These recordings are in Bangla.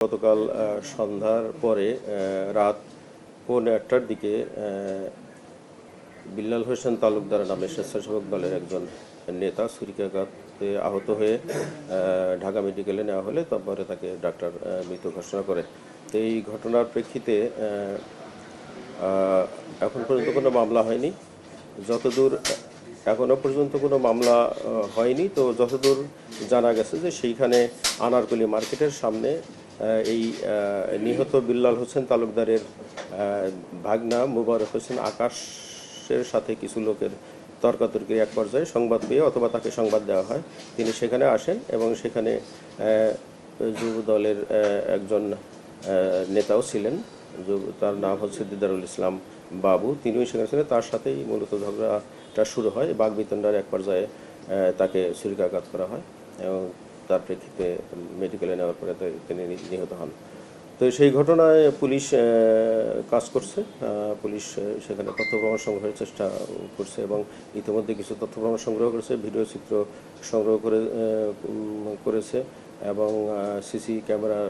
গতকাল সন্ধ্যার পরে রাত 1:15টার দিকে বিল্লাল হোসেন তালুকদার নামে স্বেচ্ছাসেবক দলের একজন নেতা ছুরিকাঘাতে আহত হয়ে ঢাকা মেডিকেলে নেওয়া হলে তারপরে তাকে ডাক্তার মৃত ঘোষণা করে। তো এই ঘটনার প্রেক্ষিতে এখন পর্যন্ত কোনো মামলা হয়নি। এখনো পর্যন্ত কোনো মামলা হয়নি। তো যতদূর জানা গেছে যে সেইখানে আনারকলি মার্কেটের সামনে এই নিহত বিল্লাল হোসেন তালুকদারের ভাগনা মোবারক হোসেন আকাশের সাথে কিছু লোকের তর্কাতর্কির এক পর্যায়ে সংবাদ পেয়ে অথবা তাকে সংবাদ দেওয়া হয়, তিনি সেখানে আসেন এবং সেখানে যুব দলের একজন নেতাও ছিলেন, তার নাম হচ্ছে দিদারুল ইসলাম বাবু, তিনিও সেখানে ছিলেন। তার সাথেই মূলত ঝগড়াটা শুরু হয়। বাগবিতণ্ডার এক পর্যায়ে তাকে ছুরিকাঘাত করা হয় এবং তার প্রেক্ষিতে মেডিকেলে নেওয়ার পরে তিনি নিহত হন। তো সেই ঘটনায় পুলিশ কাজ করছে। পুলিশ সেখানে তথ্য প্রমাণ সংগ্রহের চেষ্টা করছে এবং ইতিমধ্যে কিছু তথ্য প্রমাণ সংগ্রহ করেছে, ভিডিও চিত্র সংগ্রহ করেছে এবং সিসি ক্যামেরার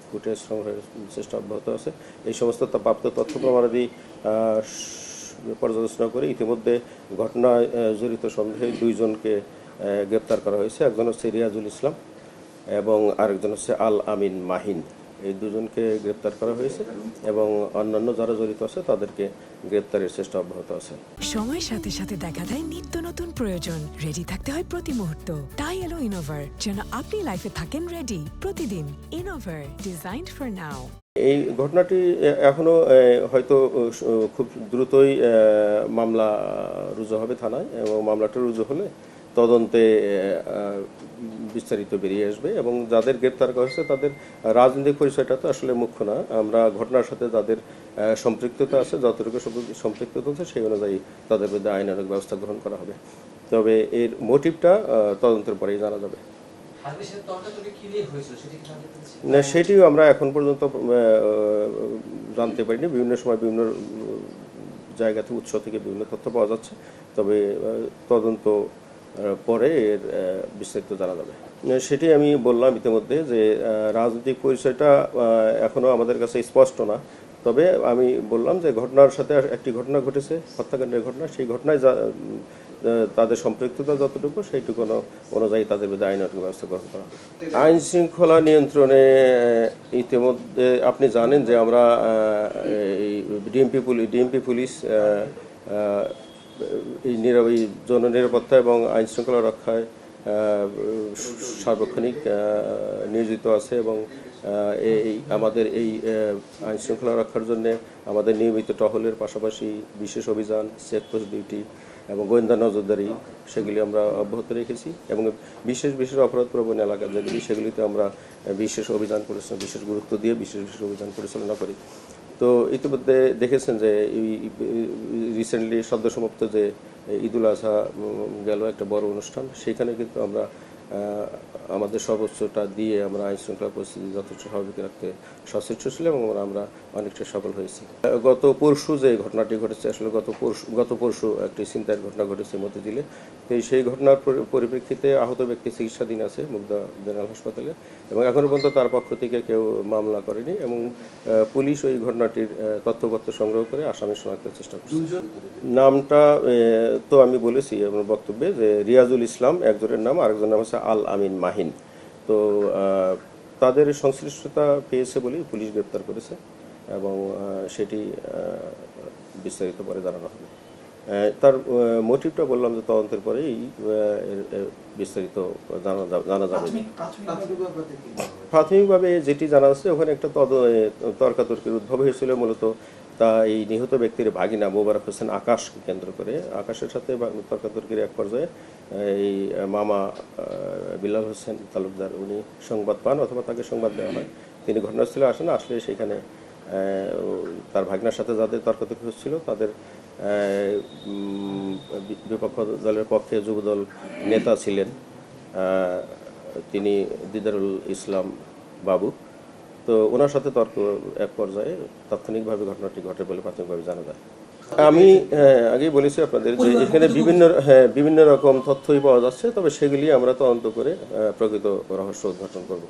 ফুটেজ সংগ্রহের চেষ্টা অব্যাহত আছে। এই সমস্ত প্রাপ্ত তথ্য প্রমাণাদি পর্যালোচনা করে ইতিমধ্যে ঘটনায় জড়িত সন্দেহে 2 জনকে গ্রেপ্তার করা হয়েছে। একজন হচ্ছে রিয়াজুল ইসলাম এবং আরেকজন হচ্ছে আল আমিন মাহিন। এই 2 জনকে গ্রেপ্তার করা হয়েছে এবং অন্যান্য যারা জড়িত আছে তাদেরকে গ্রেপ্তারের চেষ্টা অব্যাহত আছে। সময়ের সাথে সাথে দেখা দেয় নিত্য নতুন প্রয়োজন, রেডি থাকতে হয় প্রতি মুহূর্ত। তাই এলো ইনোভার, যেন আপনি লাইফে থাকেন রেডি প্রতিদিন। Innova, designed for now. এই ঘটনাটি এখনো হয়তো খুব দ্রুতই মামলা রুজু হবে থানায় এবং মামলাটা রুজু হলে তদন্তে বিস্তারিত বেরিয়ে আসবে এবং যাদের গ্রেপ্তার করা হয়েছে তাদের রাজনৈতিক পরিচয়টা তো আসলে মুখ্য না। আমরা ঘটনার সাথে যাদের সম্পৃক্ততা আছে, যতটুকু সম্পৃক্ততা আছে সেই অনুযায়ী তাদের বিরুদ্ধে আইনানুগ ব্যবস্থা গ্রহণ করা হবে। তবে এর মোটিভটা তদন্তের পরেই জানা যাবে। না, সেটিও আমরা এখন পর্যন্ত জানতে পারিনি। বিভিন্ন সময় বিভিন্ন জায়গা থেকে, উৎস থেকে বিভিন্ন তথ্য পাওয়া যাচ্ছে। তবে তদন্ত পরে এর বিস্তারিত জানা যাবে। সেটি আমি বললাম ইতিমধ্যে যে রাজনৈতিক পরিচয়টা এখনও আমাদের কাছে স্পষ্ট না। তবে আমি বললাম যে ঘটনার সাথে একটি ঘটনা ঘটেছে, হত্যাকাণ্ডের ঘটনা। সেই ঘটনায় তাদের সম্পৃক্ততা যতটুকু সেইটুকু অনুযায়ী তাদের বিরুদ্ধে আইনানুগ ব্যবস্থা গ্রহণ করা হবে। আইন শৃঙ্খলা নিয়ন্ত্রণে ইতিমধ্যে আপনি জানেন যে আমরা এই ডিএমপি পুলিশ এই জননিরাপত্তা এবং আইন শৃঙ্খলা রক্ষায় সার্বক্ষণিক নিয়োজিত আছে এবং আমাদের এই আইন শৃঙ্খলা রক্ষার জন্য আমাদের নিয়মিত টহলের পাশাপাশি বিশেষ অভিযান, চেকপোস্ট ডিউটি এবং গোয়েন্দা নজরদারি সেগুলি আমরা অব্যাহত রেখেছি এবং বিশেষ অপরাধ প্রবণ এলাকা যেগুলি সেগুলিতে আমরা বিশেষ গুরুত্ব দিয়ে বিশেষ অভিযান পরিচালনা করি। তো ইতিমধ্যে দেখেছেন যে রিসেন্টলি সদ্য সমাপ্ত যে ঈদুল আজহা গেল, একটা বড় অনুষ্ঠান, সেখানে কিন্তু আমরা আমাদের সর্বোচ্চটা দিয়ে আমরা আইন শৃঙ্খলা পরিস্থিতি যথেষ্ট স্বাভাবিক রাখতে সচেষ্ট ছিলাম এবং আমরা অনেকটা সফল হয়েছি। গত পরশু যে ঘটনাটি ঘটেছে, আসলে গত পরশু একটি ছিনতাইয়ের ঘটনা ঘটেছে মতিঝিলে। তো সেই ঘটনার পরিপ্রেক্ষিতে আহত ব্যক্তি চিকিৎসাধীন আছে মুগদা জেনারেল হাসপাতালে এবং এখনও পর্যন্ত তার পক্ষ থেকে কেউ মামলা করেনি এবং পুলিশ ওই ঘটনাটির তথ্যপত্র সংগ্রহ করে আসামি শনাক্তের চেষ্টা করছে। নামটা তো আমি বলেছি আমার বক্তব্যে যে রিয়াজুল ইসলাম একজনের নাম, আরেকজনের নাম হচ্ছে আল আমিন মাহিন। তো তাদের সংশ্লিষ্টতা পেয়েছে বলেই পুলিশ গ্রেপ্তার করেছে এবং সেটি বিস্তারিত পরে জানানো হবে। তার মোটিভটা বললাম যে তদন্তের পরেই বিস্তারিত জানা যাবে। প্রাথমিকভাবে যেটি জানা যাচ্ছে, ওখানে একটা তর্কাতর্কির উদ্ভব হয়েছিল মূলত তা এই নিহত ব্যক্তির ভাগিনা মোবারক হোসেন আকাশকে কেন্দ্র করে। আকাশের সাথে তর্কাতর্কির এক পর্যায়ে এই মামা বিল্লাল হোসেন তালুকদার উনি সংবাদ পান অথবা তাকে সংবাদ দেওয়া হয়। তিনি ঘটনাস্থলে আসেন, আসলে সেখানে তার ভাগনার সাথে যাদের তর্কাতর্কি হচ্ছিল তাদের বিপক্ষ দলের পক্ষে যুবদল নেতা ছিলেন, তিনি দিদারুল ইসলাম বাবু। তো ওনার সাথে তর্ক এক পর্যায়ে তাৎক্ষণিকভাবে ঘটনাটি ঘটে বলে প্রাথমিকভাবে জানা যায়। আমি আগেই বলেছি আপনাদের যে এখানে বিভিন্ন রকম তথ্যই পাওয়া যাচ্ছে, তবে সেগুলি আমরা তদন্ত করে প্রকৃত রহস্য উদ্ঘাটন করব।